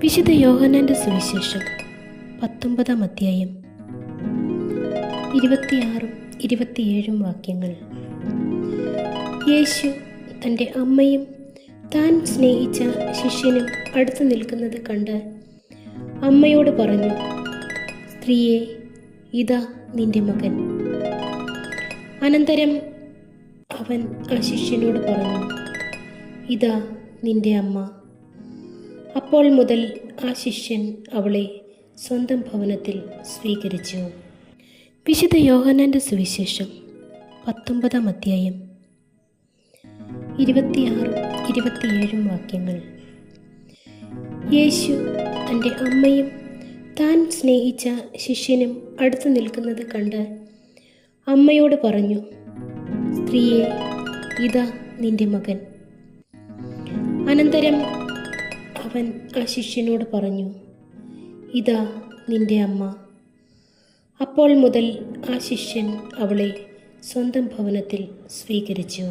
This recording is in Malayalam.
വിശുദ്ധ യോഹന്നാന്റെ സുവിശേഷം 19-ാം അധ്യായം 26-27 വാക്യങ്ങൾ. യേശു തൻ്റെ അമ്മയും താൻ സ്നേഹിച്ച ശിഷ്യനും അടുത്തു നിൽക്കുന്നത് കണ്ട് അമ്മയോട് പറഞ്ഞു, സ്ത്രീയെ, ഇതാ നിന്റെ മകൻ. അനന്തരം അവൻ ആ ശിഷ്യനോട് പറഞ്ഞു, ഇതാ നിന്റെ അമ്മ. അപ്പോൾ മുതൽ ആ ശിഷ്യൻ അവളെ സ്വന്തം ഭവനത്തിൽ സ്വീകരിച്ചു. വിശുദ്ധ യോഹന്നാന്റെ സുവിശേഷം 19-ാം അധ്യായം 26-27 വാക്യങ്ങൾ. യേശു തൻ്റെ അമ്മയും താൻ സ്നേഹിച്ച ശിഷ്യനും അടുത്തു നിൽക്കുന്നത് കണ്ട് അമ്മയോട് പറഞ്ഞു, സ്ത്രീയെ, ഇതാ നിന്റെ മകൻ. അനന്തരം അവൻ ആ ശിഷ്യനോട് പറഞ്ഞു, ഇതാ നിന്റെ അമ്മ. അപ്പോൾ മുതൽ ആ ശിഷ്യൻ അവളെ സ്വന്തം ഭവനത്തിൽ സ്വീകരിച്ചു.